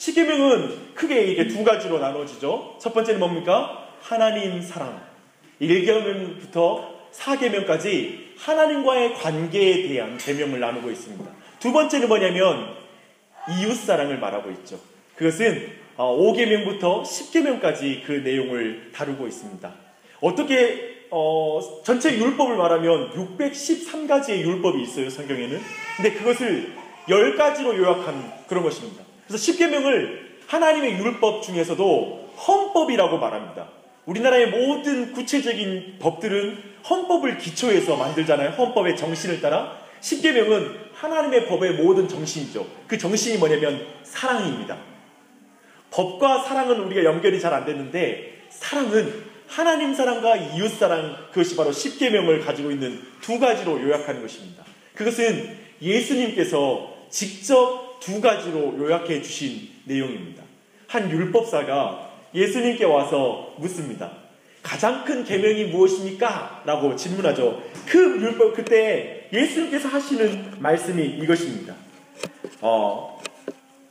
십계명은 크게 이게 두 가지로 나눠지죠. 첫 번째는 뭡니까? 하나님 사랑. 1계명부터 4계명까지 하나님과의 관계에 대한 계명을 나누고 있습니다. 두 번째는 뭐냐면 이웃사랑을 말하고 있죠. 그것은 5계명부터 10계명까지 그 내용을 다루고 있습니다. 어떻게 전체 율법을 말하면 613가지의 율법이 있어요, 성경에는. 근데 그것을 10가지로 요약한 그런 것입니다. 그래서 10계명을 하나님의 율법 중에서도 헌법이라고 말합니다. 우리나라의 모든 구체적인 법들은 헌법을 기초해서 만들잖아요. 헌법의 정신을 따라. 10계명은 하나님의 법의 모든 정신이죠. 그 정신이 뭐냐면 사랑입니다. 법과 사랑은 우리가 연결이 잘 안 되는데, 사랑은 하나님 사랑과 이웃 사랑, 그것이 바로 10계명을 가지고 있는 두 가지로 요약하는 것입니다. 그것은 예수님께서 직접 두 가지로 요약해 주신 내용입니다. 한 율법사가 예수님께 와서 묻습니다. 가장 큰 계명이 무엇입니까? 라고 질문하죠. 그 율법, 그때 예수님께서 하시는 말씀이 이것입니다.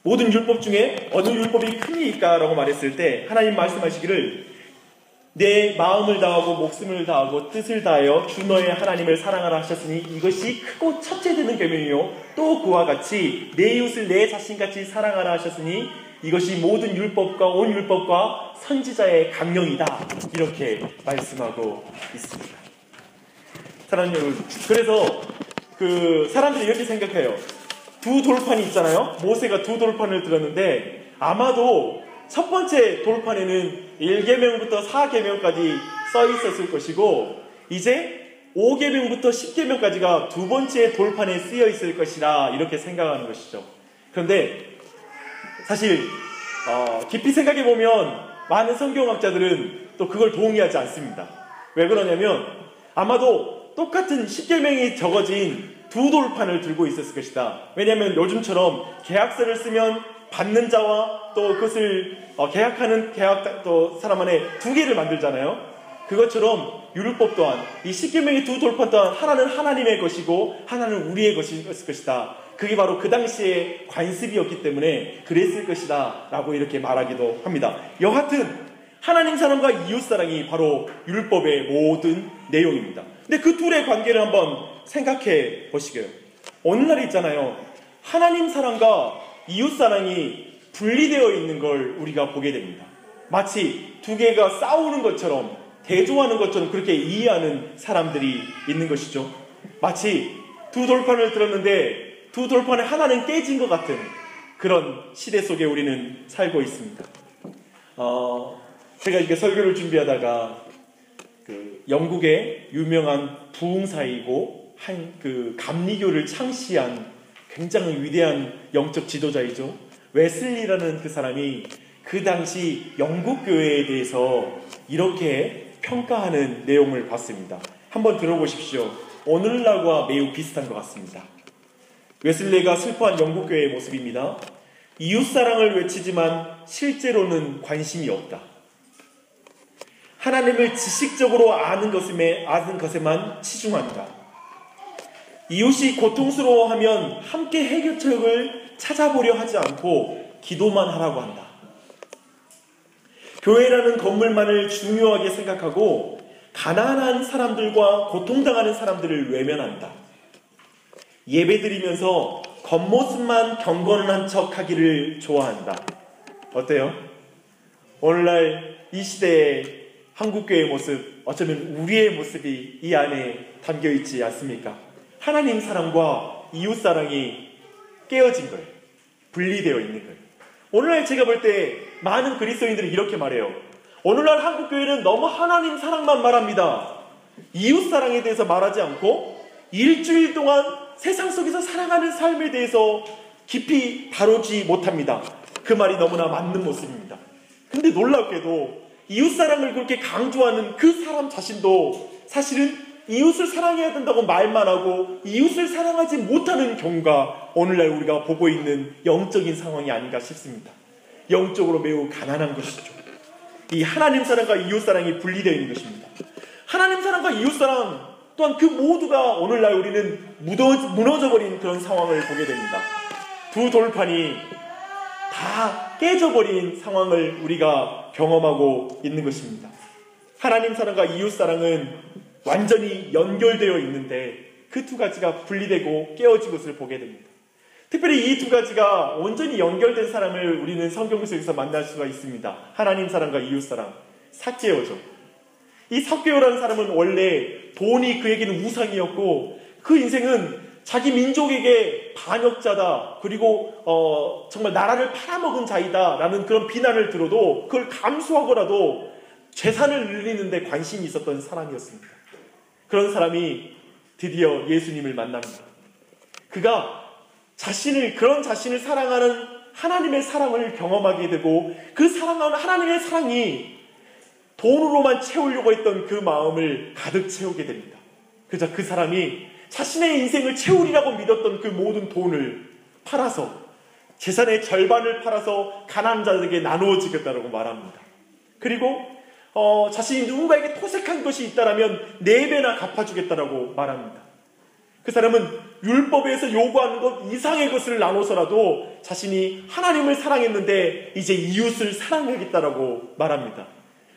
모든 율법 중에 어느 율법이 크니까? 라고 말했을 때 하나님 말씀하시기를 내 마음을 다하고 목숨을 다하고 뜻을 다하여 주 너의 하나님을 사랑하라 하셨으니 이것이 크고 첫째 되는 계명이요 또 그와 같이 내 이웃을 내 자신같이 사랑하라 하셨으니 이것이 모든 율법과 온 율법과 선지자의 강령이다. 이렇게 말씀하고 있습니다. 사랑하는 여러분, 그래서 사람들이 이렇게 생각해요. 두 돌판이 있잖아요. 모세가 두 돌판을 들었는데 아마도 첫 번째 돌판에는 1계명부터 4계명까지 써 있었을 것이고 이제 5계명부터 10계명까지가 두 번째 돌판에 쓰여 있을 것이라 이렇게 생각하는 것이죠. 그런데 사실 깊이 생각해 보면 많은 성경학자들은 또 그걸 동의하지 않습니다. 왜 그러냐면 아마도 똑같은 10계명이 적어진 두 돌판을 들고 있었을 것이다. 왜냐하면 요즘처럼 계약서를 쓰면 받는 자와 또 그것을 계약하는 또 사람 안에 두 개를 만들잖아요. 그것처럼 율법 또한 이 10계명의 두 돌판 또한 하나는 하나님의 것이고 하나는 우리의 것이었을 것이다. 그게 바로 그 당시의 관습이었기 때문에 그랬을 것이다 라고 이렇게 말하기도 합니다. 여하튼 하나님 사랑과 이웃 사랑이 바로 율법의 모든 내용입니다. 근데 그 둘의 관계를 한번 생각해 보시게요. 오늘날 있잖아요. 하나님 사랑과 이웃 사랑이 분리되어 있는 걸 우리가 보게 됩니다. 마치 두 개가 싸우는 것처럼 대조하는 것처럼 그렇게 이해하는 사람들이 있는 것이죠. 마치 두 돌판을 들었는데 두 돌판에 하나는 깨진 것 같은 그런 시대 속에 우리는 살고 있습니다. 제가 이렇게 설교를 준비하다가 영국의 유명한 부흥사이고 감리교를 창시한 굉장히 위대한 영적 지도자이죠. 웨슬리라는 그 사람이 그 당시 영국 교회에 대해서 이렇게 평가하는 내용을 봤습니다. 한번 들어보십시오. 오늘날과 매우 비슷한 것 같습니다. 웨슬리가 슬퍼한 영국 교회의 모습입니다. 이웃사랑을 외치지만 실제로는 관심이 없다. 하나님을 지식적으로 아는 것에만 치중한다. 이웃이 고통스러워하면 함께 해결책을 찾아보려 하지 않고 기도만 하라고 한다. 교회라는 건물만을 중요하게 생각하고 가난한 사람들과 고통당하는 사람들을 외면한다. 예배드리면서 겉모습만 경건한 척 하기를 좋아한다. 어때요? 오늘날 이 시대의 한국교회의 모습, 어쩌면 우리의 모습이 이 안에 담겨있지 않습니까? 하나님 사랑과 이웃 사랑이 깨어진 거예요. 분리되어 있는 거예요. 오늘날 제가 볼 때 많은 그리스도인들이 이렇게 말해요. 오늘날 한국교회는 너무 하나님 사랑만 말합니다. 이웃 사랑에 대해서 말하지 않고 일주일 동안 세상 속에서 살아가는 삶에 대해서 깊이 다루지 못합니다. 그 말이 너무나 맞는 모습입니다. 근데 놀랍게도 이웃사랑을 그렇게 강조하는 그 사람 자신도 사실은 이웃을 사랑해야 된다고 말만 하고 이웃을 사랑하지 못하는 경우가 오늘날 우리가 보고 있는 영적인 상황이 아닌가 싶습니다. 영적으로 매우 가난한 것이죠. 이 하나님 사랑과 이웃 사랑이 분리되어 있는 것입니다. 하나님 사랑과 이웃 사랑 또한 그 모두가 오늘날 우리는 무너져버린 그런 상황을 보게 됩니다. 두 돌판이 다 깨져버린 상황을 우리가 경험하고 있는 것입니다. 하나님 사랑과 이웃 사랑은 완전히 연결되어 있는데 그 두 가지가 분리되고 깨어진 것을 보게 됩니다. 특별히 이 두 가지가 온전히 연결된 사람을 우리는 성경 속에서 만날 수가 있습니다. 하나님 사랑과 이웃 사랑, 삭개오죠. 이 삭개오라는 사람은 원래 돈이 그에게는 우상이었고 그 인생은 자기 민족에게 반역자다, 그리고 정말 나라를 팔아먹은 자이다 라는 그런 비난을 들어도 그걸 감수하고라도 재산을 늘리는데 관심이 있었던 사람이었습니다. 그런 사람이 드디어 예수님을 만납니다. 그가 그런 자신을 사랑하는 하나님의 사랑을 경험하게 되고 그 사랑하는 하나님의 사랑이 돈으로만 채우려고 했던 그 마음을 가득 채우게 됩니다. 그래서 그 사람이 자신의 인생을 채우리라고 믿었던 그 모든 돈을 팔아서 재산의 절반을 팔아서 가난한 자들에게 나누어 주겠다라고 말합니다. 그리고 자신이 누군가에게 토색한 것이 있다라면 4배나 갚아주겠다라고 말합니다. 그 사람은 율법에서 요구하는 것 이상의 것을 나눠서라도 자신이 하나님을 사랑했는데 이제 이웃을 사랑하겠다라고 말합니다.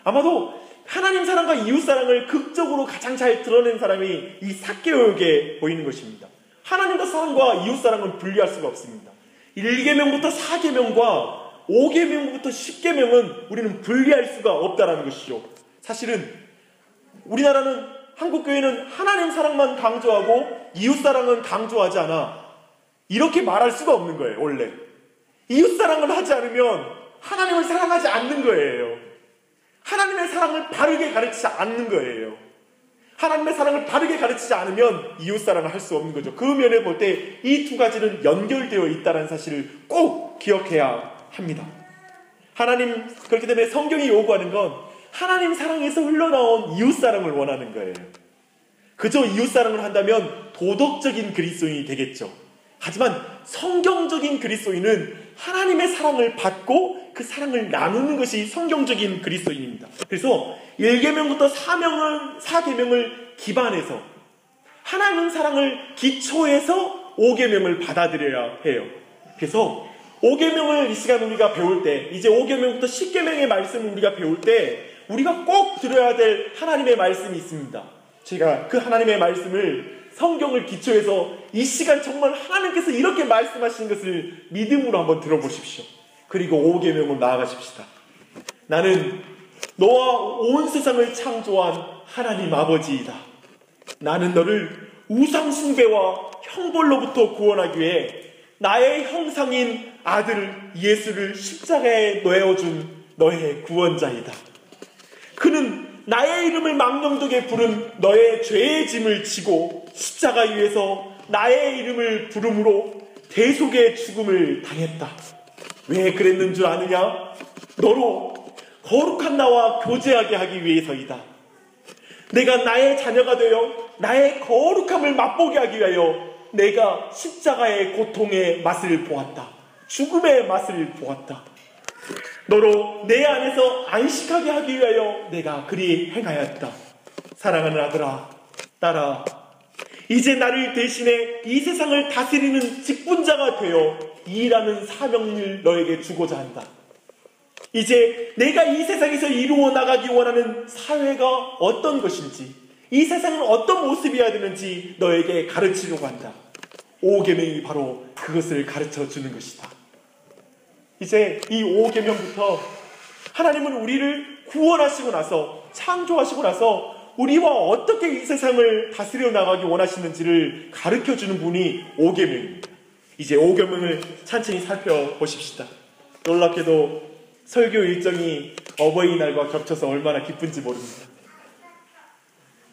아마도 하나님 사랑과 이웃 사랑을 극적으로 가장 잘 드러낸 사람이 이 삭개오에게 보이는 것입니다. 하나님과 사랑과 이웃 사랑은 분리할 수가 없습니다. 1계명부터 4계명과 5계명부터 10계명은 우리는 분리할 수가 없다는 것이죠. 사실은 우리나라는 한국교회는 하나님 사랑만 강조하고 이웃 사랑은 강조하지 않아. 이렇게 말할 수가 없는 거예요. 원래 이웃 사랑을 하지 않으면 하나님을 사랑하지 않는 거예요. 하나님의 사랑을 바르게 가르치지 않는 거예요. 하나님의 사랑을 바르게 가르치지 않으면 이웃 사랑을 할 수 없는 거죠. 그 면에 볼 때 이 두 가지는 연결되어 있다는 사실을 꼭 기억해야 합니다. 그렇기 때문에 성경이 요구하는 건 하나님 사랑에서 흘러나온 이웃 사랑을 원하는 거예요. 그저 이웃 사랑을 한다면 도덕적인 그리스도인이 되겠죠. 하지만 성경적인 그리스도인은 하나님의 사랑을 받고 그 사랑을 나누는 것이 성경적인 그리스도인입니다. 그래서 1계명부터 4계명을 기반해서 하나님 사랑을 기초해서 5계명을 받아들여야 해요. 그래서 5계명을 이 시간 우리가 배울 때, 이제 5계명부터 10계명의 말씀을 우리가 배울 때 우리가 꼭 들어야 될 하나님의 말씀이 있습니다. 제가 그 하나님의 말씀을 성경을 기초해서 이 시간 정말 하나님께서 이렇게 말씀하시는 것을 믿음으로 한번 들어보십시오. 그리고 5계명으로 나아가십시다. 나는 너와 온 세상을 창조한 하나님 아버지이다. 나는 너를 우상 숭배와 형벌로부터 구원하기 위해 나의 형상인 아들 예수를 십자가에 내어준 너의 구원자이다. 그는 나의 이름을 망령되게 부른 너의 죄의 짐을 지고 십자가 위에서 나의 이름을 부름으로 대속의 죽음을 당했다. 왜 그랬는 줄 아느냐? 너로 거룩한 나와 교제하게 하기 위해서이다. 내가 나의 자녀가 되어 나의 거룩함을 맛보게 하기 위하여 내가 십자가의 고통의 맛을 보았다. 죽음의 맛을 보았다. 너로 내 안에서 안식하게 하기 위하여 내가 그리 행하였다. 사랑하는 아들아, 딸아, 이제 나를 대신해 이 세상을 다스리는 직분자가 되어 일하는 사명을 너에게 주고자 한다. 이제 내가 이 세상에서 이루어 나가기 원하는 사회가 어떤 것인지, 이 세상은 어떤 모습이어야 되는지 너에게 가르치려고 한다. 5계명이 바로 그것을 가르쳐 주는 것이다. 이제 이 5계명부터 하나님은 우리를 구원하시고 나서, 창조하시고 나서 우리와 어떻게 이 세상을 다스려 나가기 원하시는지를 가르쳐 주는 분이 5계명입니다. 이제 5계명을 천천히 살펴보십시다. 놀랍게도 설교 일정이 어버이날과 겹쳐서 얼마나 기쁜지 모릅니다.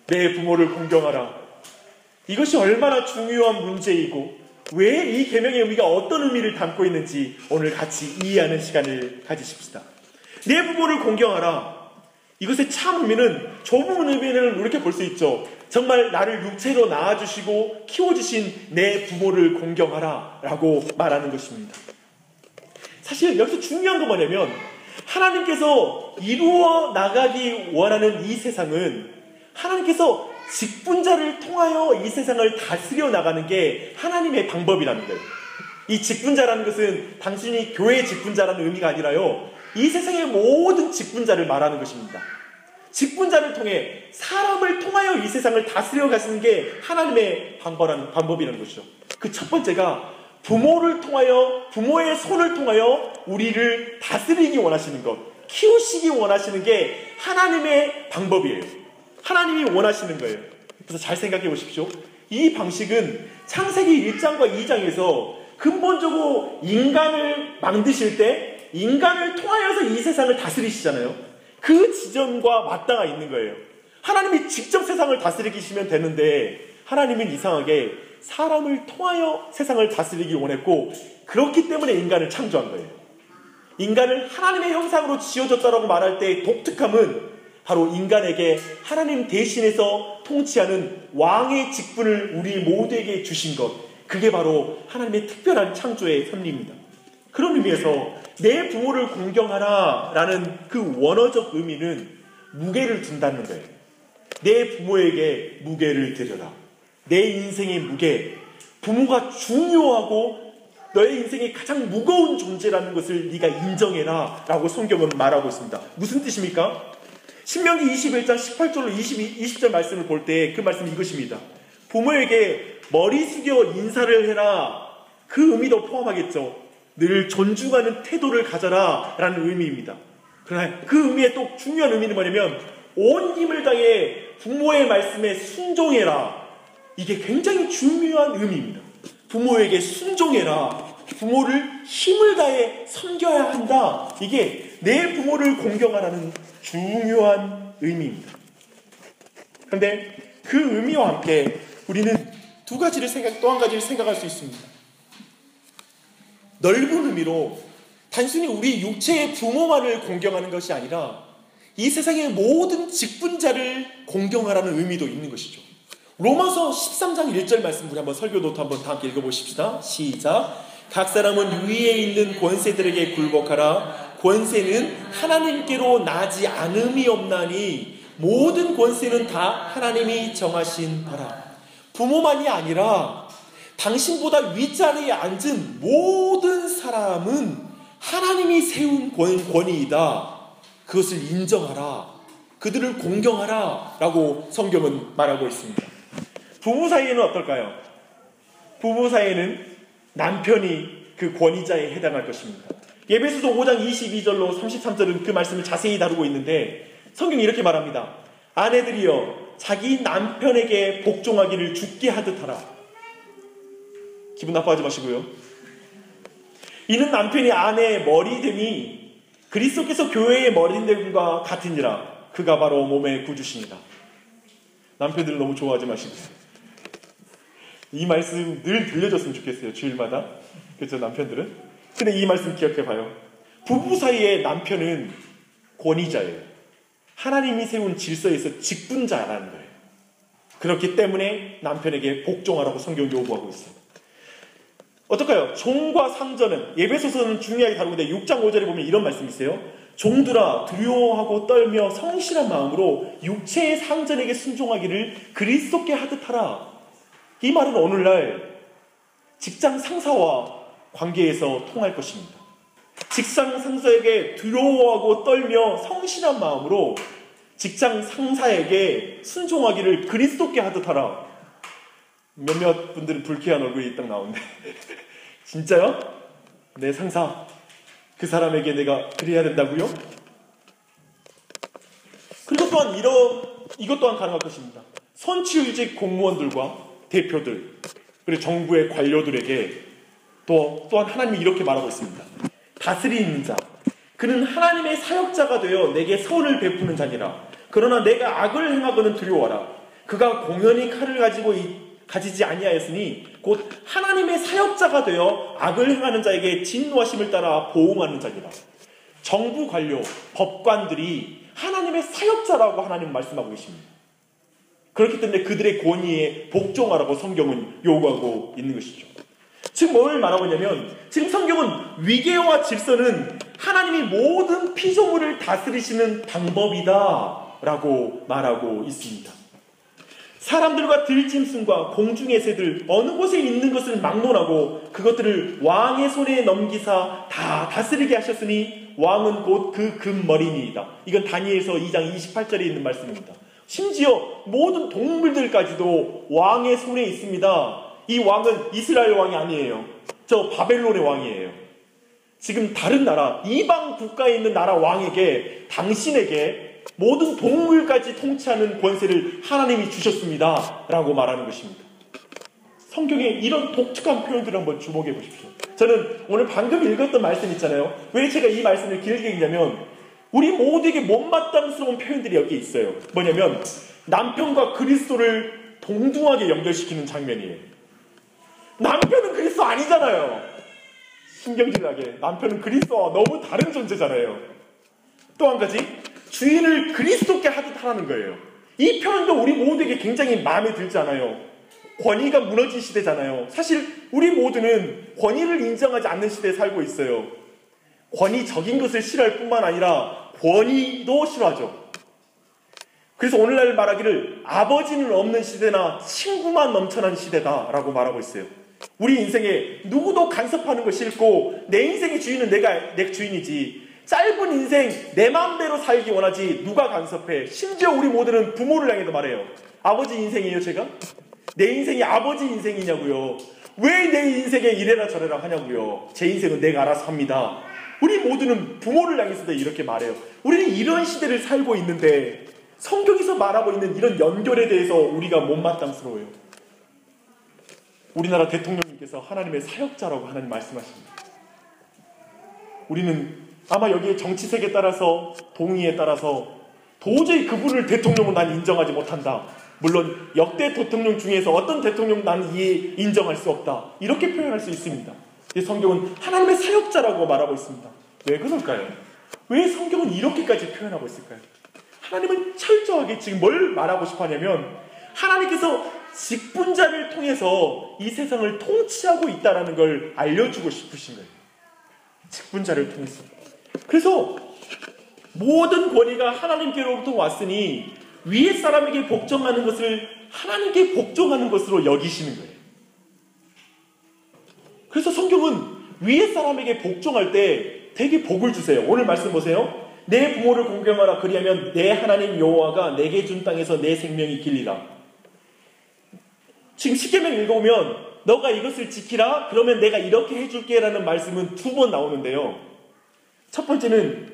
내 부모를 공경하라. 이것이 얼마나 중요한 문제이고 왜 이 계명의 의미가 어떤 의미를 담고 있는지 오늘 같이 이해하는 시간을 가지십시다. 내 부모를 공경하라. 이것의 참 의미는, 좁은 의미는 이렇게 볼 수 있죠. 정말 나를 육체로 낳아주시고 키워주신 내 부모를 공경하라 라고 말하는 것입니다. 사실 여기서 중요한 건 뭐냐면 하나님께서 이루어 나가기 원하는 이 세상은 하나님께서 직분자를 통하여 이 세상을 다스려 나가는 게 하나님의 방법이라는 거예요. 이 직분자라는 것은 단순히 교회 직분자라는 의미가 아니라요, 이 세상의 모든 직분자를 말하는 것입니다. 직분자를 통해, 사람을 통하여 이 세상을 다스려 가시는 게 하나님의 방법이라는 것이죠. 그 첫 번째가 부모를 통하여, 부모의 손을 통하여 우리를 다스리기 원하시는 것, 키우시기 원하시는 게 하나님의 방법이에요. 하나님이 원하시는 거예요. 그래서 잘 생각해 보십시오. 이 방식은 창세기 1장과 2장에서 근본적으로 인간을 만드실 때 인간을 통하여서 이 세상을 다스리시잖아요. 그 지점과 맞닿아 있는 거예요. 하나님이 직접 세상을 다스리시면 되는데 하나님은 이상하게 사람을 통하여 세상을 다스리기 원했고, 그렇기 때문에 인간을 창조한 거예요. 인간을 하나님의 형상으로 지어졌다라고 말할 때의 독특함은 바로 인간에게 하나님 대신해서 통치하는 왕의 직분을 우리 모두에게 주신 것, 그게 바로 하나님의 특별한 창조의 섭리입니다. 그런 의미에서 내 부모를 공경하라 라는 그 원어적 의미는 무게를 둔다는 거예요. 내 부모에게 무게를 드려라. 내 인생의 무게, 부모가 중요하고 너의 인생의 가장 무거운 존재라는 것을 네가 인정해라 라고 성경은 말하고 있습니다. 무슨 뜻입니까? 신명기 21장 18절로 20절 말씀을 볼 때 그 말씀은 이것입니다. 부모에게 머리 숙여 인사를 해라, 그 의미도 포함하겠죠. 늘 존중하는 태도를 가져라 라는 의미입니다. 그러나 그 의미의 또 중요한 의미는 뭐냐면 온 힘을 다해 부모의 말씀에 순종해라, 이게 굉장히 중요한 의미입니다. 부모에게 순종해라, 부모를 힘을 다해 섬겨야 한다, 이게 내 부모를 공경하라는 중요한 의미입니다. 그런데 그 의미와 함께 우리는 또 한 가지를 생각할 수 있습니다. 넓은 의미로 단순히 우리 육체의 부모만을 공경하는 것이 아니라 이 세상의 모든 직분자를 공경하라는 의미도 있는 것이죠. 로마서 13장 1절 말씀 우리 한번 설교 노트 한번 다 함께 읽어보십시다. 시작. 각 사람은 위에 있는 권세들에게 굴복하라. 권세는 하나님께로 나지 않음이 없나니 모든 권세는 다 하나님이 정하신 바라. 부모만이 아니라 당신보다 윗자리에 앉은 모든 사람은 하나님이 세운 권위이다. 그것을 인정하라. 그들을 공경하라 라고 성경은 말하고 있습니다. 부부 사이에는 어떨까요? 부부 사이에는 남편이 그 권위자에 해당할 것입니다. 에베소서 5장 22절로 33절은 그 말씀을 자세히 다루고 있는데 성경이 이렇게 말합니다. 아내들이여 자기 남편에게 복종하기를 죽게 하듯 하라. 기분 나빠하지 마시고요. 이는 남편이 아내의 머리됨이 그리스도께서 교회의 머리됨과 같으니라. 그가 바로 몸의 구주시니라. 남편들은 너무 좋아하지 마시고요. 이 말씀 늘 들려줬으면 좋겠어요. 주일마다. 그렇죠, 남편들은. 근데 이 말씀 기억해봐요. 부부 사이의 남편은 권위자예요. 하나님이 세운 질서에서 직분자라는 거예요. 그렇기 때문에 남편에게 복종하라고 성경이 요구하고 있어요. 어떨까요? 종과 상전은, 에베소서는 중요하게 다루는데 6장 5절에 보면 이런 말씀이 있어요. 종들아 두려워하고 떨며 성실한 마음으로 육체의 상전에게 순종하기를 그리스도께 하듯 하라. 이 말은 오늘날 직장 상사와 관계에서 통할 것입니다. 직장 상사에게 두려워하고 떨며 성실한 마음으로 직장 상사에게 순종하기를 그리스도께 하듯 하라. 몇몇 분들은 불쾌한 얼굴이 딱 나오는데 진짜요? 내 상사, 그 사람에게 내가 그래야 된다고요? 그리고 또한 이것 또한 가능할 것입니다. 선출직 공무원들과 대표들, 그리고 정부의 관료들에게 또한 하나님이 이렇게 말하고 있습니다. 다스리는 자, 그는 하나님의 사역자가 되어 내게 선을 베푸는 자니라. 그러나 내가 악을 행하거든 두려워하라. 그가 공연히 칼을 가지지 아니하였으니 곧 하나님의 사역자가 되어 악을 행하는 자에게 진노하심을 따라 보응하는 자니라. 정부 관료, 법관들이 하나님의 사역자라고 하나님 말씀하고 계십니다. 그렇기 때문에 그들의 권위에 복종하라고 성경은 요구하고 있는 것이죠. 지금 뭘 말하고 있냐면 지금 성경은 위계와 질서는 하나님이 모든 피조물을 다스리시는 방법이다 라고 말하고 있습니다. 사람들과 들짐승과 공중의 새들 어느 곳에 있는 것을 막론하고 그것들을 왕의 손에 넘기사 다 다스리게 하셨으니 왕은 곧 그 금머리니이다. 이건 다니엘서 2장 28절에 있는 말씀입니다. 심지어 모든 동물들까지도 왕의 손에 있습니다. 이 왕은 이스라엘 왕이 아니에요. 저 바벨론의 왕이에요. 지금 다른 나라, 이방 국가에 있는 나라 왕에게, 당신에게 모든 동물까지 통치하는 권세를 하나님이 주셨습니다. 라고 말하는 것입니다. 성경에 이런 독특한 표현들을 한번 주목해 보십시오. 저는 오늘 방금 읽었던 말씀 있잖아요. 왜 제가 이 말씀을 길게 읽냐면 우리 모두에게 못마땅스러운 표현들이 여기 있어요. 뭐냐면 남편과 그리스도를 동등하게 연결시키는 장면이에요. 남편은 그리스도 아니잖아요. 신경질나게 남편은 그리스도와 너무 다른 존재잖아요. 또 한 가지, 주인을 그리스도께 하듯 하라는 거예요. 이 표현도 우리 모두에게 굉장히 마음에 들지 않아요. 권위가 무너진 시대잖아요. 사실 우리 모두는 권위를 인정하지 않는 시대에 살고 있어요. 권위적인 것을 싫어할 뿐만 아니라 권위도 싫어하죠. 그래서 오늘날 말하기를 아버지는 없는 시대나 친구만 넘쳐난 시대다라고 말하고 있어요. 우리 인생에 누구도 간섭하는 거 싫고 내 인생의 주인은 내 주인이지, 짧은 인생 내 마음대로 살기 원하지 누가 간섭해. 심지어 우리 모두는 부모를 향해도 말해요. 아버지 인생이에요 제가? 내 인생이 아버지 인생이냐고요. 왜 내 인생에 이래라 저래라 하냐고요. 제 인생은 내가 알아서 합니다. 우리 모두는 부모를 향해서도 이렇게 말해요. 우리는 이런 시대를 살고 있는데 성경에서 말하고 있는 이런 연결에 대해서 우리가 못마땅스러워요. 우리나라 대통령님께서 하나님의 사역자라고 하나님 말씀하십니다. 우리는 아마 여기에 정치색에 따라서 동의에 따라서 도저히 그분을 대통령으로 난 인정하지 못한다. 물론 역대 대통령 중에서 어떤 대통령 난 인정할 수 없다. 이렇게 표현할 수 있습니다. 성경은 하나님의 사역자라고 말하고 있습니다. 왜 그럴까요? 왜 성경은 이렇게까지 표현하고 있을까요? 하나님은 철저하게 지금 뭘 말하고 싶어 하냐면 하나님께서 직분자를 통해서 이 세상을 통치하고 있다는 걸 알려주고 싶으신 거예요. 직분자를 통해서. 그래서 모든 권위가 하나님께로부터 왔으니 위에 사람에게 복종하는 것을 하나님께 복종하는 것으로 여기시는 거예요. 그래서 성경은 위에 사람에게 복종할 때 되게 복을 주세요. 오늘 말씀 보세요. 내 부모를 공경하라. 그리하면 내 하나님 여호와가 내게 준 땅에서 내 생명이 길리라. 지금 십계명 읽어보면 너가 이것을 지키라. 그러면 내가 이렇게 해줄게 라는 말씀은 2번 나오는데요. 첫 번째는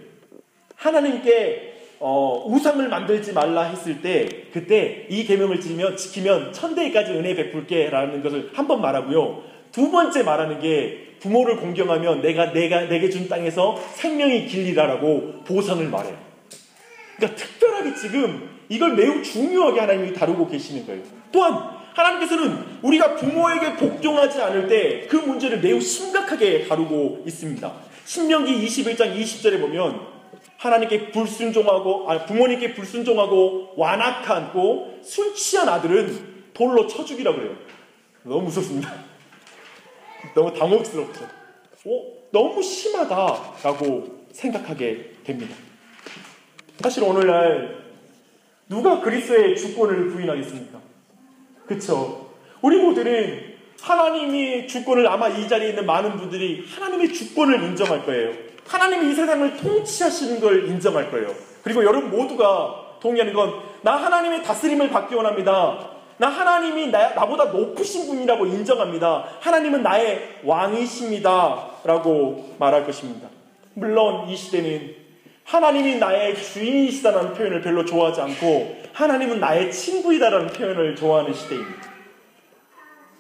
하나님께 우상을 만들지 말라 했을 때 그때 이 계명을 지키면 천대까지 은혜 베풀게 라는 것을 한 번 말하고요. 2번째 말하는 게 부모를 공경하면 내가 내게 준 땅에서 생명이 길리라라고 보상을 말해요. 그러니까 특별하게 지금 이걸 매우 중요하게 하나님이 다루고 계시는 거예요. 또한 하나님께서는 우리가 부모에게 복종하지 않을 때 그 문제를 매우 심각하게 다루고 있습니다. 신명기 21장 20절에 보면 하나님께 부모님께 불순종하고 완악하고 술 취한 아들은 돌로 쳐 죽이라고 그래요. 너무 무섭습니다. 너무 당혹스럽죠. 너무 심하다라고 생각하게 됩니다. 사실 오늘날 누가 그리스도의 주권을 부인하겠습니까? 그쵸? 우리 모두는 하나님의 주권을 아마 이 자리에 있는 많은 분들이 하나님의 주권을 인정할 거예요. 하나님이 이 세상을 통치하시는 걸 인정할 거예요. 그리고 여러분 모두가 동의하는 건 나 하나님의 다스림을 받기 원합니다. 나 하나님이 나보다 높으신 분이라고 인정합니다. 하나님은 나의 왕이십니다. 라고 말할 것입니다. 물론 이 시대는 하나님이 나의 주인이시다는 표현을 별로 좋아하지 않고 하나님은 나의 친구이다라는 표현을 좋아하는 시대입니다.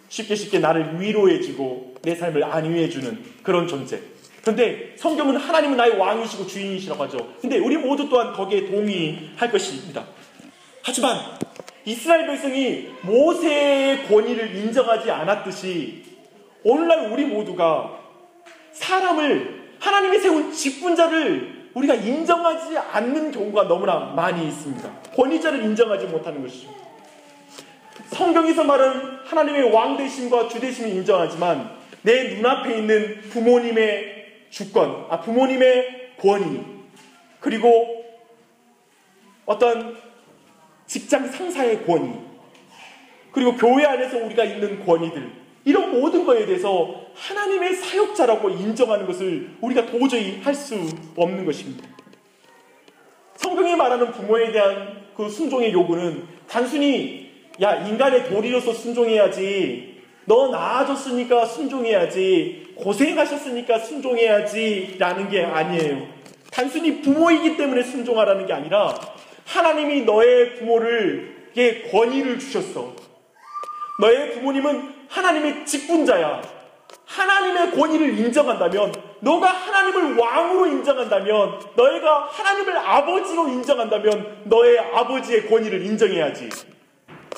쉽게 나를 위로해주고 내 삶을 안위해주는 그런 존재. 그런데 성경은 하나님은 나의 왕이시고 주인이시라고 하죠. 근데 우리 모두 또한 거기에 동의할 것입니다. 하지만 이스라엘 백성이 모세의 권위를 인정하지 않았듯이 오늘날 우리 모두가 사람을 하나님이 세운 직분자를 우리가 인정하지 않는 경우가 너무나 많이 있습니다. 권위자를 인정하지 못하는 것이죠. 성경에서 말하는 하나님의 왕되심과 주되심을 인정하지만 내 눈앞에 있는 부모님의 주권, 부모님의 권위, 그리고 어떤 직장 상사의 권위, 그리고 교회 안에서 우리가 있는 권위들, 이런 모든 것에 대해서 하나님의 사역자라고 인정하는 것을 우리가 도저히 할 수 없는 것입니다. 성경이 말하는 부모에 대한 그 순종의 요구는 단순히 인간의 도리로서 순종해야지, 너 나아졌으니까 순종해야지, 고생하셨으니까 순종해야지 라는 게 아니에요. 단순히 부모이기 때문에 순종하라는 게 아니라 하나님이 너의 부모를 권위를 주셨어. 너의 부모님은 하나님의 직분자야. 하나님의 권위를 인정한다면, 너가 하나님을 왕으로 인정한다면, 너희가 하나님을 아버지로 인정한다면 너의 아버지의 권위를 인정해야지.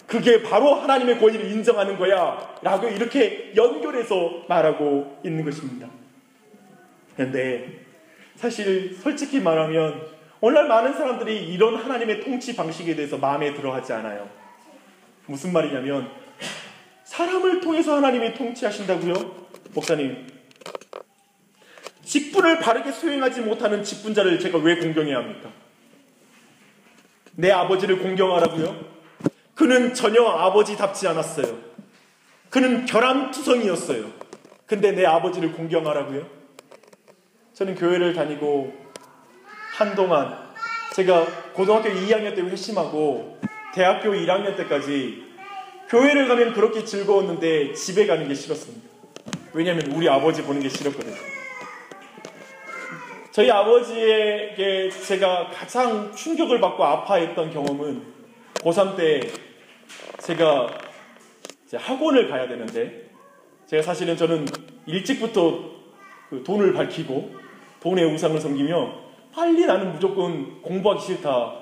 그게 바로 하나님의 권위를 인정하는 거야 라고 이렇게 연결해서 말하고 있는 것입니다. 그런데 사실 솔직히 말하면 오늘날 많은 사람들이 이런 하나님의 통치 방식에 대해서 마음에 들어하지 않아요. 무슨 말이냐면, 사람을 통해서 하나님이 통치하신다고요? 목사님, 직분을 바르게 수행하지 못하는 직분자를 제가 왜 공경해야 합니까? 내 아버지를 공경하라고요? 그는 전혀 아버지답지 않았어요. 그는 결함투성이었어요. 근데 내 아버지를 공경하라고요? 저는 교회를 다니고 한동안, 제가 고등학교 2학년 때 회심하고 대학교 1학년 때까지 교회를 가면 그렇게 즐거웠는데 집에 가는 게 싫었습니다. 왜냐하면 우리 아버지 보는 게 싫었거든요. 저희 아버지에게 제가 가장 충격을 받고 아파했던 경험은 고3 때 제가 이제 학원을 가야 되는데, 제가 사실은 저는 일찍부터 그 돈을 밝히고 돈의 우상을 섬기며 빨리 나는 무조건 공부하기 싫다,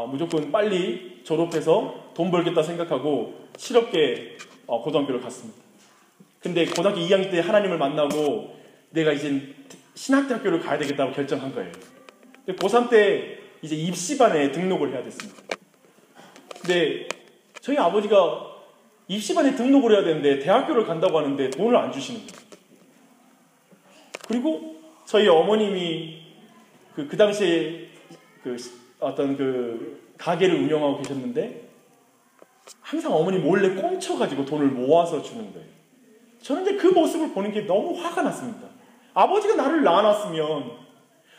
무조건 빨리 졸업해서 돈 벌겠다 생각하고 실업계 고등학교를 갔습니다. 근데 고등학교 2학년 때 하나님을 만나고 내가 이제 신학대학교를 가야 되겠다고 결정한 거예요. 고3 때 이제 입시반에 등록을 해야 됐습니다. 근데 저희 아버지가 입시반에 등록을 해야 되는데 대학교를 간다고 하는데 돈을 안 주시는 거예요. 그리고 저희 어머님이 그 당시에 어떤 가게를 운영하고 계셨는데 항상 어머니 몰래 꽁쳐가지고 돈을 모아서 주는 거예요. 저는 이제 그 모습을 보는 게 너무 화가 났습니다. 아버지가 나를 낳아놨으면,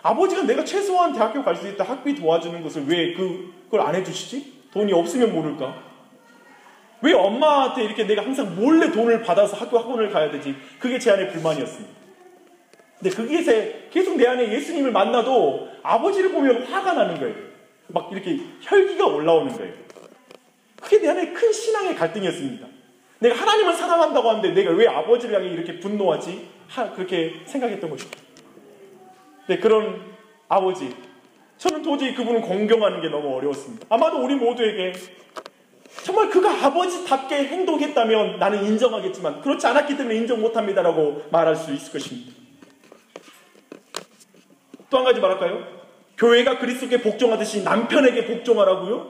아버지가 내가 최소한 대학교 갈 수 있다 학비 도와주는 것을 왜 그걸 안 해주시지? 돈이 없으면 모를까? 왜 엄마한테 이렇게 내가 항상 몰래 돈을 받아서 학원을 가야 되지? 그게 제 안에 불만이었습니다. 근데 그게 계속 내 안에 예수님을 만나도 아버지를 보면 화가 나는 거예요. 막 이렇게 혈기가 올라오는 거예요. 그게 내 안에 큰 신앙의 갈등이었습니다. 내가 하나님을 사랑한다고 하는데 내가 왜 아버지를 향해 이렇게 분노하지? 그렇게 생각했던 것입니다. 네, 그런 아버지, 저는 도저히 그분을 공경하는 게 너무 어려웠습니다. 아마도 우리 모두에게 정말 그가 아버지답게 행동했다면 나는 인정하겠지만 그렇지 않았기 때문에 인정 못합니다라고 말할 수 있을 것입니다. 또 한 가지 말할까요? 교회가 그리스도께 복종하듯이 남편에게 복종하라고요?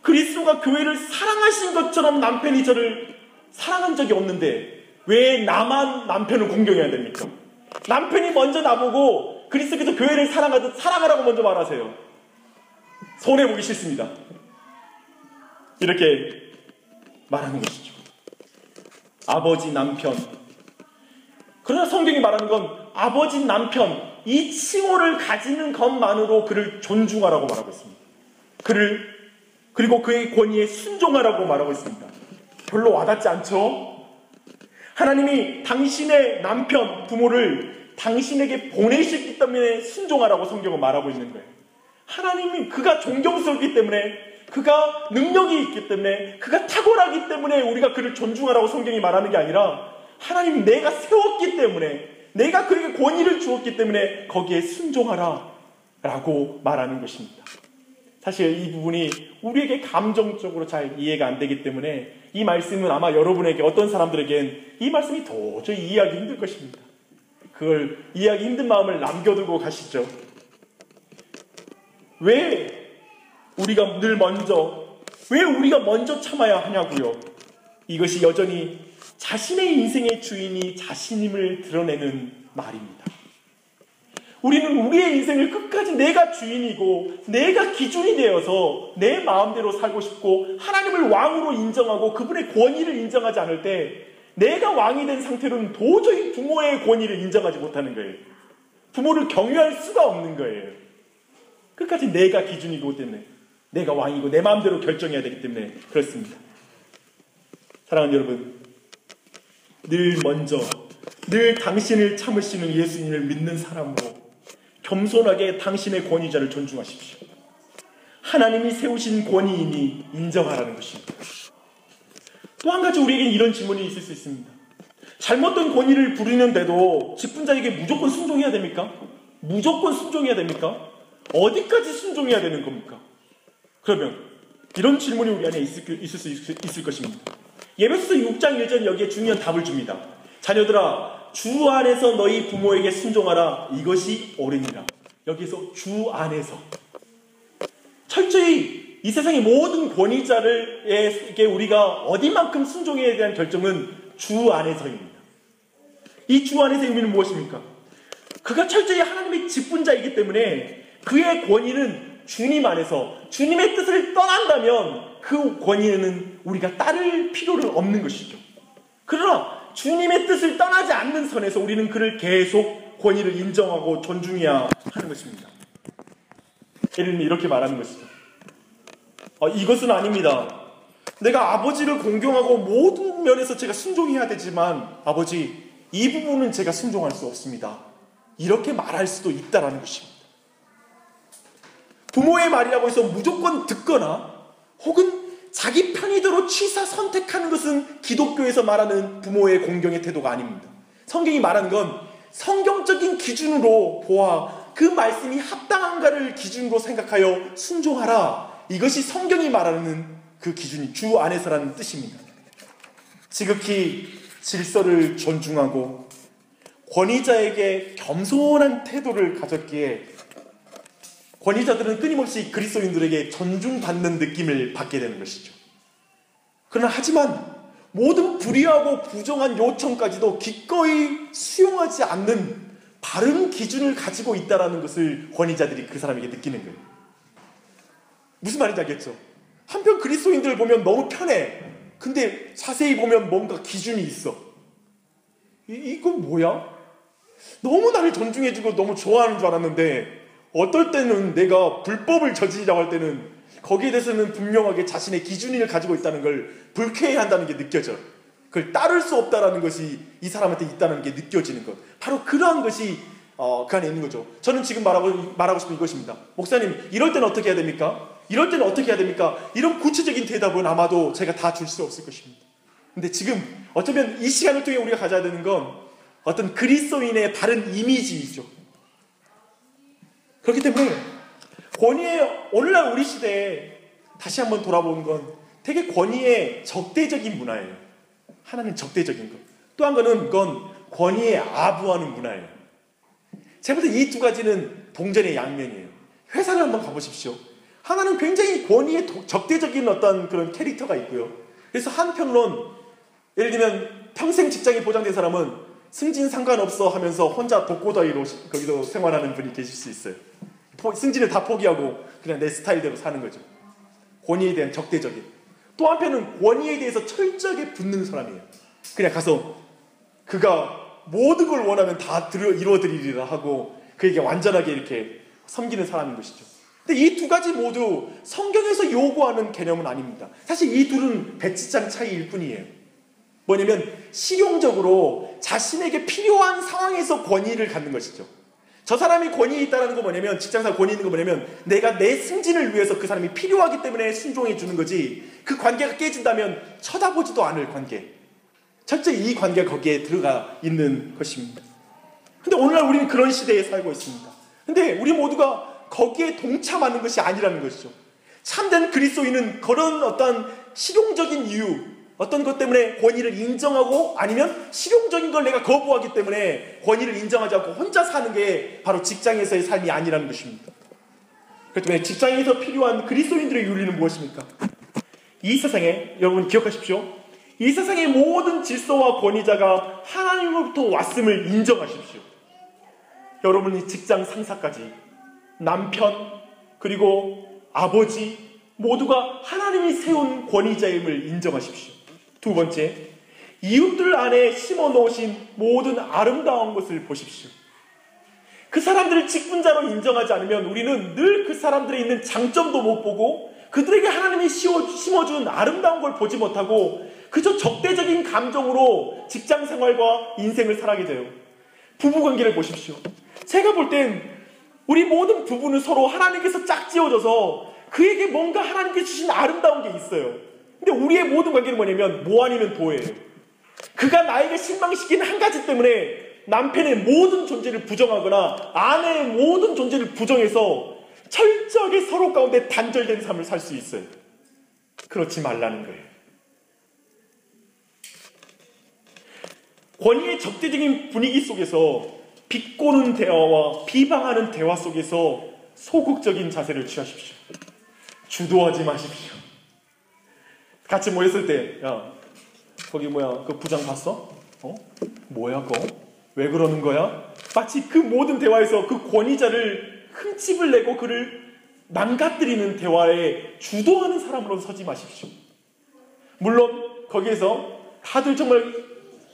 그리스도가 교회를 사랑하신 것처럼 남편이 저를 사랑한 적이 없는데 왜 나만 남편을 공경해야 됩니까? 남편이 먼저 나보고 그리스도께서 교회를 사랑하듯 사랑하라고 먼저 말하세요. 손해보기 싫습니다. 이렇게 말하는 것이죠. 아버지, 남편. 그러나 성경이 말하는 건 아버지, 남편, 이 칭호를 가지는 것만으로 그를 존중하라고 말하고 있습니다. 그리고 그의 권위에 순종하라고 말하고 있습니다. 별로 와닿지 않죠? 하나님이 당신의 남편, 부모를 당신에게 보내셨기 때문에 순종하라고 성경은 말하고 있는 거예요. 하나님이 그가 존경스럽기 때문에, 그가 능력이 있기 때문에, 그가 탁월하기 때문에 우리가 그를 존중하라고 성경이 말하는 게 아니라 하나님이 내가 세웠기 때문에, 내가 그에게 권위를 주었기 때문에 거기에 순종하라 라고 말하는 것입니다. 사실 이 부분이 우리에게 감정적으로 잘 이해가 안 되기 때문에 이 말씀은 아마 여러분에게, 어떤 사람들에겐 이 말씀이 도저히 이해하기 힘들 것입니다. 그걸 이해하기 힘든 마음을 남겨두고 가시죠. 왜 우리가 먼저 참아야 하냐고요? 이것이 여전히 자신의 인생의 주인이 자신임을 드러내는 말입니다. 우리는 우리의 인생을 끝까지 내가 주인이고 내가 기준이 되어서 내 마음대로 살고 싶고 하나님을 왕으로 인정하고 그분의 권위를 인정하지 않을 때 내가 왕이 된 상태로는 도저히 부모의 권위를 인정하지 못하는 거예요. 부모를 경유할 수가 없는 거예요. 끝까지 내가 기준이기 때문에 내가 왕이고 내 마음대로 결정해야 되기 때문에 그렇습니다. 사랑하는 여러분, 늘 당신을 참으시는 예수님을 믿는 사람으로 겸손하게 당신의 권위자를 존중하십시오. 하나님이 세우신 권위이니 인정하라는 것입니다. 또 한 가지 우리에게 이런 질문이 있을 수 있습니다. 잘못된 권위를 부리는데도 직분자에게 무조건 순종해야 됩니까? 무조건 순종해야 됩니까? 어디까지 순종해야 되는 겁니까? 그러면 이런 질문이 우리 안에 있을 것입니다. 에베소서 6장 1절 여기에 중요한 답을 줍니다. 자녀들아, 주 안에서 너희 부모에게 순종하라. 이것이 옳으니라. 여기서 주 안에서 철저히 이 세상의 모든 권위자에게 우리가 어디만큼 순종해야 대한 결정은 주 안에서입니다. 이 주 안에서의 의미는 무엇입니까? 그가 철저히 하나님의 직분자이기 때문에 그의 권위는 주님 안에서 주님의 뜻을 떠난다면 그 권위에는 우리가 따를 필요는 없는 것이죠. 그러나 주님의 뜻을 떠나지 않는 선에서 우리는 그를 계속 권위를 인정하고 존중해야 하는 것입니다. 예를 들면 이렇게 말하는 것이죠. 이것은 아닙니다. 내가 아버지를 공경하고 모든 면에서 제가 순종해야 되지만 아버지, 이 부분은 제가 순종할 수 없습니다. 이렇게 말할 수도 있다는 것입니다. 부모의 말이라고 해서 무조건 듣거나 혹은 자기 편의대로 취사 선택하는 것은 기독교에서 말하는 부모의 공경의 태도가 아닙니다. 성경이 말하는 건 성경적인 기준으로 보아 그 말씀이 합당한가를 기준으로 생각하여 순종하라. 이것이 성경이 말하는 그 기준이 주 안에서라는 뜻입니다. 지극히 질서를 존중하고 권위자에게 겸손한 태도를 가졌기에 권위자들은 끊임없이 그리스도인들에게 존중받는 느낌을 받게 되는 것이죠. 그러나 하지만 모든 불의하고 부정한 요청까지도 기꺼이 수용하지 않는 바른 기준을 가지고 있다는 것을 권위자들이 그 사람에게 느끼는 거예요. 무슨 말인지 알겠죠? 한편 그리스도인들을 보면 너무 편해. 근데 자세히 보면 뭔가 기준이 있어. 이건 뭐야? 너무 나를 존중해주고 너무 좋아하는 줄 알았는데 어떨 때는 내가 불법을 저지르려고 할 때는 거기에 대해서는 분명하게 자신의 기준을 가지고 있다는 걸 불쾌해한다는 게 느껴져요. 그걸 따를 수 없다는 것이 이 사람한테 있다는 게 느껴지는 것. 바로 그러한 것이 그 안에 있는 거죠. 저는 지금 말하고 싶은 이것입니다. 목사님, 이럴 때는 어떻게 해야 됩니까? 이럴 때는 어떻게 해야 됩니까? 이런 구체적인 대답은 아마도 제가 다 줄 수 없을 것입니다. 근데 지금 어쩌면 이 시간을 통해 우리가 가져야 되는 건 어떤 그리스도인의 바른 이미지이죠. 그렇기 때문에 권위의 오늘날 우리 시대에 다시 한번 돌아보는 건 되게 권위의 적대적인 문화예요. 하나는 적대적인 것. 또 한 거는 그건 권위에 아부하는 문화예요. 제가 볼 때 이 두 가지는 동전의 양면이에요. 회사를 한번 가보십시오. 하나는 굉장히 권위에 적대적인 어떤 그런 캐릭터가 있고요. 그래서 한편으론 예를 들면 평생 직장이 보장된 사람은 승진 상관없어 하면서 혼자 독고다이로 거기서 생활하는 분이 계실 수 있어요. 승진을 다 포기하고 그냥 내 스타일대로 사는 거죠. 권위에 대한 적대적인. 또 한편은 권위에 대해서 철저하게 붙는 사람이에요. 그냥 가서 그가 모든 걸 원하면 다 이루어드리리라 하고 그에게 완전하게 이렇게 섬기는 사람인 것이죠. 근데 이 두 가지 모두 성경에서 요구하는 개념은 아닙니다. 사실 이 둘은 배치장 차이일 뿐이에요. 뭐냐면 실용적으로 자신에게 필요한 상황에서 권위를 갖는 것이죠. 저 사람이 권위에 있다는 거 뭐냐면, 직장상 권위 있는 거 뭐냐면 내가 내 승진을 위해서 그 사람이 필요하기 때문에 순종해 주는 거지, 그 관계가 깨진다면 쳐다보지도 않을 관계, 철저히 이 관계가 거기에 들어가 있는 것입니다. 근데 오늘날 우리는 그런 시대에 살고 있습니다. 근데 우리 모두가 거기에 동참하는 것이 아니라는 것이죠. 참된 그리스도인은 그런 어떤 실용적인 이유, 어떤 것 때문에 권위를 인정하고 아니면 실용적인 걸 내가 거부하기 때문에 권위를 인정하지 않고 혼자 사는 게 바로 직장에서의 삶이 아니라는 것입니다. 그렇기 때문에 직장에서 필요한 그리스도인들의 윤리는 무엇입니까? 이 세상에, 여러분 기억하십시오. 이 세상의 모든 질서와 권위자가 하나님으로부터 왔음을 인정하십시오. 여러분이 직장 상사까지, 남편, 그리고 아버지 모두가 하나님이 세운 권위자임을 인정하십시오. 두 번째, 이웃들 안에 심어 놓으신 모든 아름다운 것을 보십시오. 그 사람들을 직분자로 인정하지 않으면 우리는 늘 그 사람들에 있는 장점도 못 보고 그들에게 하나님이 심어준 아름다운 걸 보지 못하고 그저 적대적인 감정으로 직장 생활과 인생을 살아가게 돼요. 부부관계를 보십시오. 제가 볼 땐 우리 모든 부부는 서로 하나님께서 짝지어져서 그에게 뭔가 하나님께서 주신 아름다운 게 있어요. 근데 우리의 모든 관계는 뭐냐면 뭐 아니면 도예요. 그가 나에게 실망시키는 한 가지 때문에 남편의 모든 존재를 부정하거나 아내의 모든 존재를 부정해서 철저하게 서로 가운데 단절된 삶을 살 수 있어요. 그렇지 말라는 거예요. 권위의 적대적인 분위기 속에서 비꼬는 대화와 비방하는 대화 속에서 소극적인 자세를 취하십시오. 주도하지 마십시오. 같이 모였을 때, 야, 거기 뭐야, 그 부장 봤어? 뭐야, 그거? 왜 그러는 거야? 마치 그 모든 대화에서 그 권위자를 흠집을 내고 그를 망가뜨리는 대화에 주도하는 사람으로 서지 마십시오. 물론 거기에서 다들 정말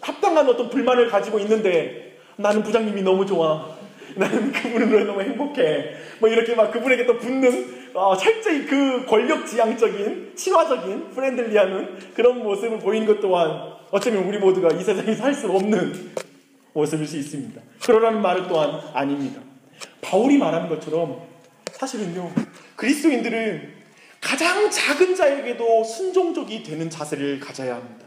합당한 어떤 불만을 가지고 있는데 나는 부장님이 너무 좋아. 나는 그분으로 너무 행복해. 뭐 이렇게 막 그분에게 또 붙는 철저히 그 권력지향적인 친화적인 프렌들리하는 그런 모습을 보이는 것 또한 어쩌면 우리 모두가 이 세상에서 할 수 없는 모습일 수 있습니다. 그러라는 말은 또한 아닙니다. 바울이 말하는 것처럼 사실은요, 그리스도인들은 가장 작은 자에게도 순종적이 되는 자세를 가져야 합니다.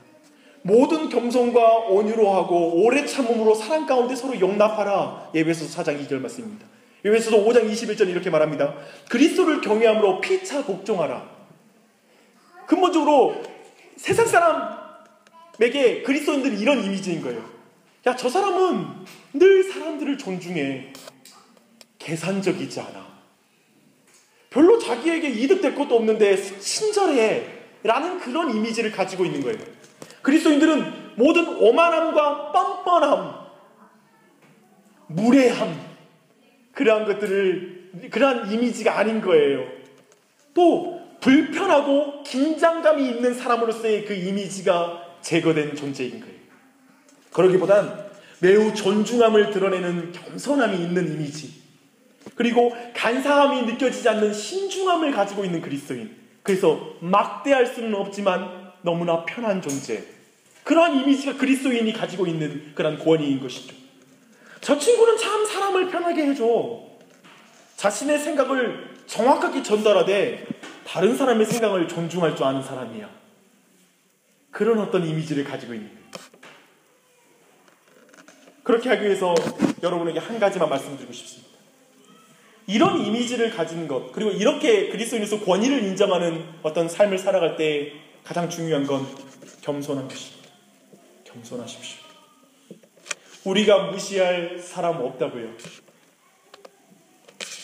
모든 겸손과 온유로 하고 오래 참음으로 사랑 가운데 서로 용납하라. 에베소서 4장 2절 말씀입니다. 에베소서 5장 21절 이렇게 말합니다. 그리스도를 경외함으로 피차 복종하라. 근본적으로 세상 사람에게 그리스도인들은 이런 이미지인 거예요. 야, 저 사람은 늘 사람들을 존중해. 계산적이지 않아. 별로 자기에게 이득될 것도 없는데 친절해. 라는 그런 이미지를 가지고 있는 거예요. 그리스도인들은 모든 오만함과 뻔뻔함, 무례함, 그러한 이미지가 아닌 거예요. 또 불편하고 긴장감이 있는 사람으로서의 그 이미지가 제거된 존재인 거예요. 그러기보단 매우 존중함을 드러내는 겸손함이 있는 이미지, 그리고 간사함이 느껴지지 않는 신중함을 가지고 있는 그리스도인. 그래서 막대할 수는 없지만 너무나 편한 존재, 그러한 이미지가 그리스도인이 가지고 있는 그런 권위인 것이죠. 저 친구는 참 사람을 편하게 해줘. 자신의 생각을 정확하게 전달하되 다른 사람의 생각을 존중할 줄 아는 사람이야. 그런 어떤 이미지를 가지고 있는 거예요. 그렇게 하기 위해서 여러분에게 한 가지만 말씀드리고 싶습니다. 이런 이미지를 가진 것, 그리고 이렇게 그리스도인으로서 권위를 인정하는 어떤 삶을 살아갈 때 가장 중요한 건 겸손한 것입니다. 겸손하십시오. 우리가 무시할 사람 없다고요.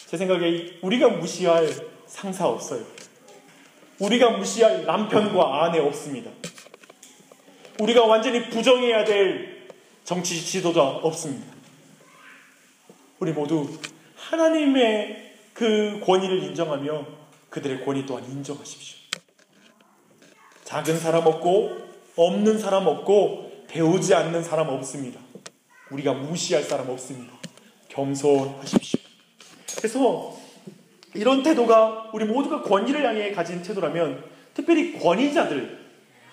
제 생각에 우리가 무시할 상사 없어요. 우리가 무시할 남편과 아내 없습니다. 우리가 완전히 부정해야 될 정치 지도자 없습니다. 우리 모두 하나님의 그 권위를 인정하며 그들의 권위 또한 인정하십시오. 작은 사람 없고 없는 사람 없고 배우지 않는 사람 없습니다. 우리가 무시할 사람 없습니다. 겸손하십시오. 그래서 이런 태도가 우리 모두가 권위를 향해 가진 태도라면, 특별히 권위자들,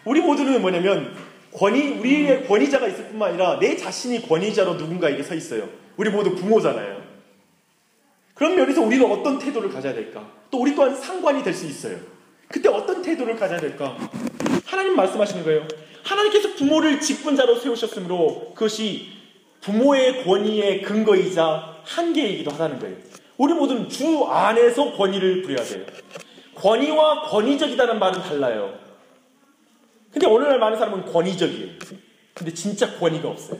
우리 모두는 뭐냐면 우리의 권위자가 있을 뿐만 아니라 내 자신이 권위자로 누군가에게 서 있어요. 우리 모두 부모잖아요. 그런 면에서 우리는 어떤 태도를 가져야 될까? 또 우리 또한 상관이 될 수 있어요. 그때 어떤 태도를 가져야 될까? 하나님 말씀하시는 거예요. 하나님께서 부모를 직분자로 세우셨으므로 그것이 부모의 권위의 근거이자 한계이기도 하다는 거예요. 우리 모두는 주 안에서 권위를 부려야 돼요. 권위와 권위적이다는 말은 달라요. 근데 오늘날 많은 사람은 권위적이에요. 근데 진짜 권위가 없어요.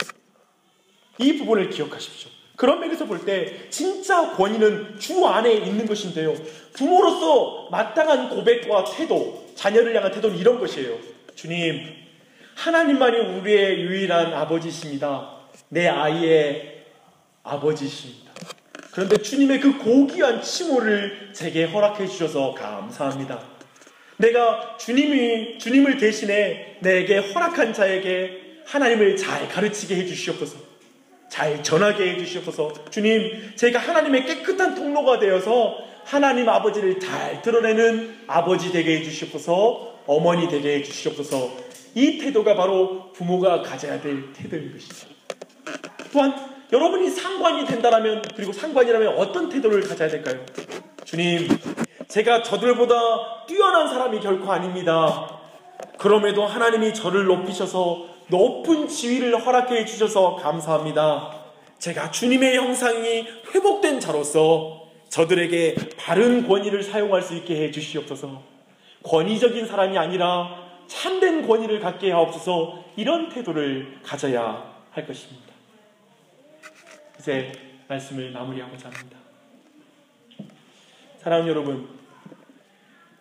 이 부분을 기억하십시오. 그런 면에서 볼 때 진짜 권위는 주 안에 있는 것인데요. 부모로서 마땅한 고백과 태도, 자녀를 향한 태도는 이런 것이에요. 주님, 하나님만이 우리의 유일한 아버지십니다. 내 아이의 아버지십니다. 그런데 주님의 그 고귀한 칭호를 제게 허락해 주셔서 감사합니다. 내가 주님을 대신해 내게 허락한 자에게 하나님을 잘 가르치게 해 주시옵소서. 잘 전하게 해 주시옵소서. 주님, 제가 하나님의 깨끗한 통로가 되어서 하나님 아버지를 잘 드러내는 아버지 되게 해 주시옵소서. 어머니 되게 해 주시옵소서. 이 태도가 바로 부모가 가져야 될 태도인 것이죠. 또한 여러분이 상관이 된다면, 그리고 상관이라면 어떤 태도를 가져야 될까요? 주님, 제가 저들보다 뛰어난 사람이 결코 아닙니다. 그럼에도 하나님이 저를 높이셔서 높은 지위를 허락해 주셔서 감사합니다. 제가 주님의 형상이 회복된 자로서 저들에게 바른 권위를 사용할 수 있게 해 주시옵소서. 권위적인 사람이 아니라 참된 권위를 갖게 하옵소서. 이런 태도를 가져야 할 것입니다. 이제 말씀을 마무리하고자 합니다. 사랑하는 여러분,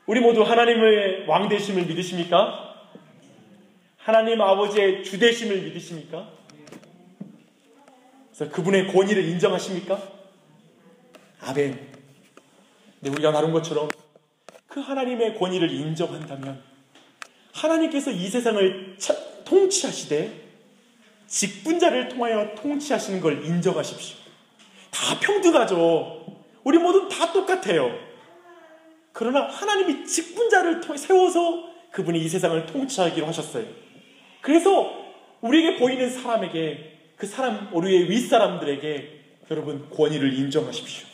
우리 모두 하나님의 왕되심을 믿으십니까? 하나님 아버지의 주되심을 믿으십니까? 그래서 그분의 권위를 인정하십니까? 아멘. 근데 우리가 나눈 것처럼 그 하나님의 권위를 인정한다면 하나님께서 이 세상을 통치하시되 직분자를 통하여 통치하시는 걸 인정하십시오. 다 평등하죠. 우리 모두 다 똑같아요. 그러나 하나님이 직분자를 세워서 그분이 이 세상을 통치하기로 하셨어요. 그래서 우리에게 보이는 사람에게, 그 사람, 우리의 윗사람들에게 여러분 권위를 인정하십시오.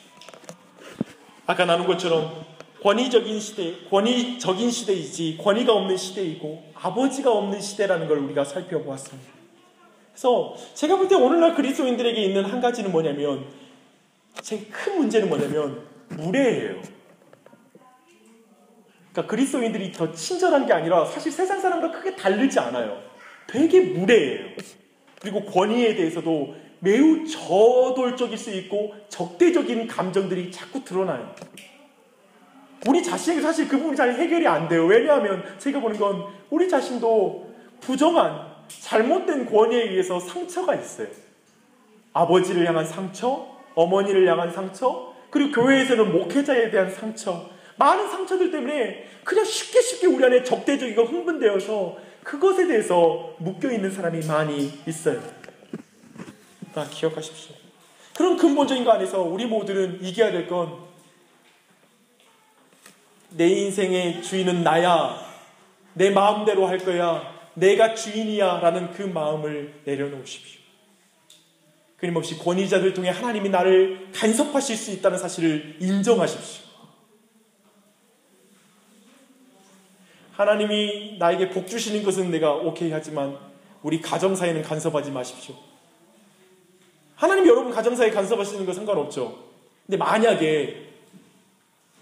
아까 나눈 것처럼 권위적인 시대이지 권위가 없는 시대이고 아버지가 없는 시대라는 걸 우리가 살펴보았습니다. 그래서 제가 볼 때 오늘날 그리스도인들에게 있는 한 가지는 뭐냐면, 제 큰 문제는 뭐냐면 무례예요. 그러니까 그리스도인들이 더 친절한 게 아니라 사실 세상 사람과 크게 다르지 않아요. 되게 무례해요. 그리고 권위에 대해서도 매우 저돌적일 수 있고 적대적인 감정들이 자꾸 드러나요. 우리 자신에게 사실 그 부분이 잘 해결이 안 돼요. 왜냐하면 제가 보는 건 우리 자신도 부정한 잘못된 권위에 의해서 상처가 있어요. 아버지를 향한 상처, 어머니를 향한 상처, 그리고 교회에서는 목회자에 대한 상처, 많은 상처들 때문에 그냥 쉽게 우리 안에 적대적이고 흥분되어서 그것에 대해서 묶여있는 사람이 많이 있어요. 기억하십시오. 그런 근본적인 거 안에서 우리 모두는 이겨야 될 건, 내 인생의 주인은 나야, 내 마음대로 할 거야, 내가 주인이야 라는 그 마음을 내려놓으십시오. 끊임없이 권위자들 통해 하나님이 나를 간섭하실 수 있다는 사실을 인정하십시오. 하나님이 나에게 복 주시는 것은 내가 오케이 하지만 우리 가정사에는 간섭하지 마십시오. 하나님이 여러분 가정사에 간섭하시는 거 상관없죠. 근데 만약에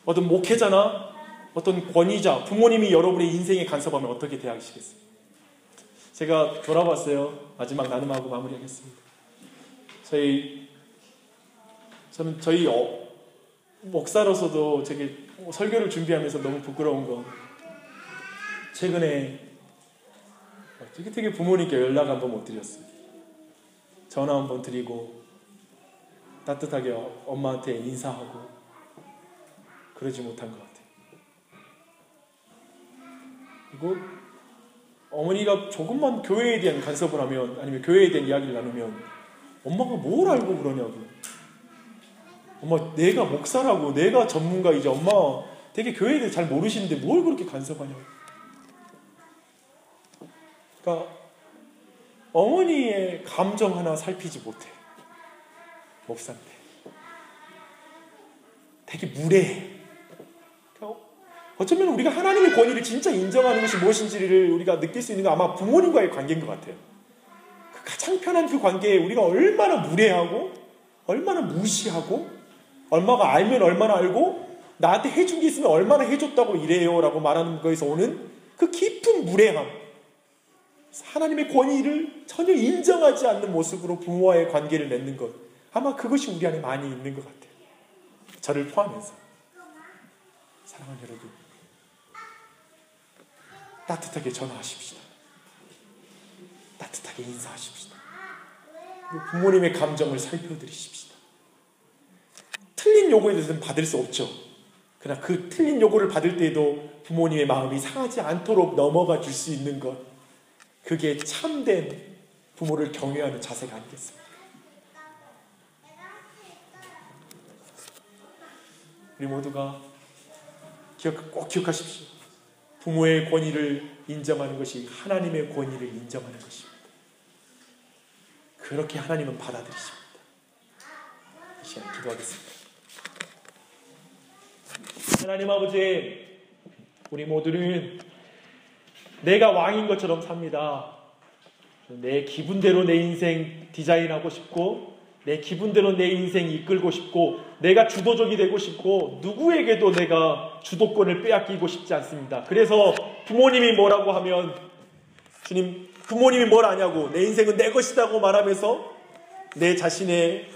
어떤 목회자나 어떤 권위자, 부모님이 여러분의 인생에 간섭하면 어떻게 대하시겠어요? 제가 돌아봤어요. 마지막 나눔하고 마무리하겠습니다. 저는 저희 목사로서도 제게 설교를 준비하면서 너무 부끄러운 건, 최근에 되게 부모님께 연락 한번 못 드렸어요. 전화 한번 드리고 따뜻하게 엄마한테 인사하고 그러지 못한 것 같아요. 그리고 어머니가 조금만 교회에 대한 간섭을 하면, 아니면 교회에 대한 이야기를 나누면 엄마가 뭘 알고 그러냐고. 엄마, 내가 목사라고, 내가 전문가이자 엄마 되게 교회에 대해 잘 모르시는데 뭘 그렇게 간섭하냐고. 그러니까 어머니의 감정 하나 살피지 못해. 목사인데 되게 무례해. 그러니까 어쩌면 우리가 하나님의 권위를 진짜 인정하는 것이 무엇인지를 우리가 느낄 수 있는 건 아마 부모님과의 관계인 것 같아요. 그 가장 편한 그 관계에 우리가 얼마나 무례하고 얼마나 무시하고, 엄마가 알면 얼마나 알고 나한테 해준 게 있으면 얼마나 해줬다고 이래요 라고 말하는 거에서 오는 그 깊은 무례함, 하나님의 권위를 전혀 인정하지 않는 모습으로 부모와의 관계를 맺는 것, 아마 그것이 우리 안에 많이 있는 것 같아요. 저를 포함해서. 사랑하는 여러분, 따뜻하게 전화하십시다. 따뜻하게 인사하십시다. 그리고 부모님의 감정을 살펴드리십시다. 틀린 요구에 대해서는 받을 수 없죠. 그러나 그 틀린 요구를 받을 때에도 부모님의 마음이 상하지 않도록 넘어가 줄 수 있는 것, 그게 참된 부모를 경외하는 자세가 아니겠습니까? 우리 모두가 꼭 기억하십시오. 부모의 권위를 인정하는 것이 하나님의 권위를 인정하는 것입니다. 그렇게 하나님은 받아들이십니다. 이 시간 기도하겠습니다. 하나님 아버지, 우리 모두는 내가 왕인 것처럼 삽니다. 내 기분대로 내 인생 디자인하고 싶고, 내 기분대로 내 인생 이끌고 싶고, 내가 주도적이 되고 싶고, 누구에게도 내가 주도권을 빼앗기고 싶지 않습니다. 그래서 부모님이 뭐라고 하면, 주님, 부모님이 뭘 아냐고, 내 인생은 내 것이라고 말하면서 내 자신의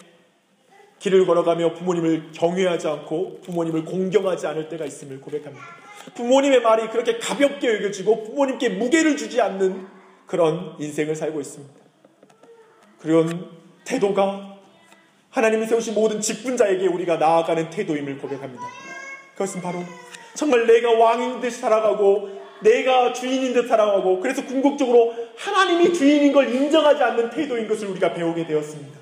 길을 걸어가며 부모님을 경외하지 않고 부모님을 공경하지 않을 때가 있음을 고백합니다. 부모님의 말이 그렇게 가볍게 여겨지고 부모님께 무게를 주지 않는 그런 인생을 살고 있습니다. 그런 태도가 하나님이 세우신 모든 직분자에게 우리가 나아가는 태도임을 고백합니다. 그것은 바로 정말 내가 왕인 듯 살아가고 내가 주인인 듯 살아가고, 그래서 궁극적으로 하나님이 주인인 걸 인정하지 않는 태도인 것을 우리가 배우게 되었습니다.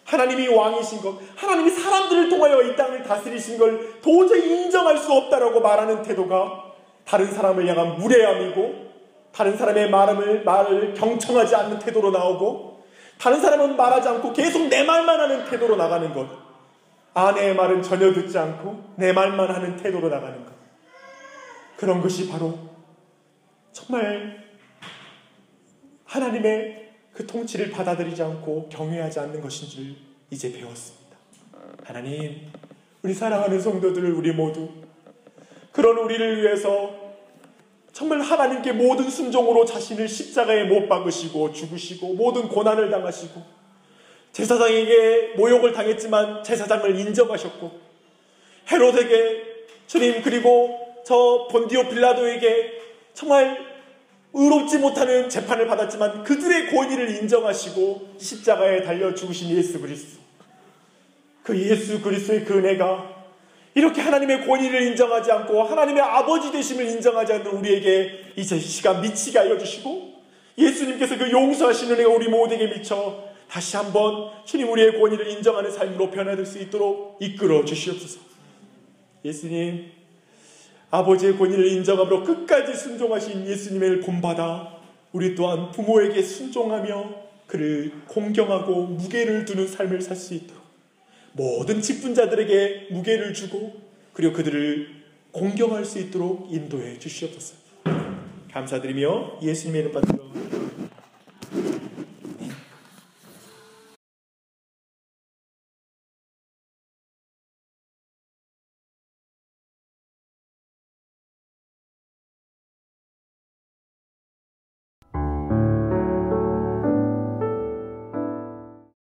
하나님이 왕이신 것, 하나님이 사람들을 통하여 이 땅을 다스리신 걸 도저히 인정할 수 없다라고 말하는 태도가 다른 사람을 향한 무례함이고, 다른 사람의 말을 경청하지 않는 태도로 나오고, 다른 사람은 말하지 않고 계속 내 말만 하는 태도로 나가는 것, 아내의 말은 전혀 듣지 않고 내 말만 하는 태도로 나가는 것, 그런 것이 바로 정말 하나님의 그 통치를 받아들이지 않고 경외하지 않는 것인 줄 이제 배웠습니다. 하나님, 우리 사랑하는 성도들, 우리 모두 그런 우리를 위해서 정말 하나님께 모든 순종으로 자신을 십자가에 못 박으시고 죽으시고 모든 고난을 당하시고, 제사장에게 모욕을 당했지만 제사장을 인정하셨고, 헤롯에게 주님, 그리고 저 본디오 빌라도에게 정말 의롭지 못하는 재판을 받았지만 그들의 권위를 인정하시고 십자가에 달려 죽으신 예수 그리스도, 그 예수 그리스도의 그 은혜가 이렇게 하나님의 권위를 인정하지 않고 하나님의 아버지 되심을 인정하지 않는 우리에게 이제 이 시간 미치게 알려주시고, 예수님께서 그 용서하시는 은혜가 우리 모두에게 미쳐 다시 한번 주님 우리의 권위를 인정하는 삶으로 변화될 수 있도록 이끌어 주시옵소서. 예수님, 아버지의 권위를 인정함으로 끝까지 순종하신 예수님을 본받아 우리 또한 부모에게 순종하며 그를 공경하고 무게를 두는 삶을 살 수 있도록 모든 직분자들에게 무게를 주고 그리고 그들을 공경할 수 있도록 인도해 주시옵소서. 감사드리며 예수님의 이름 받듭니다.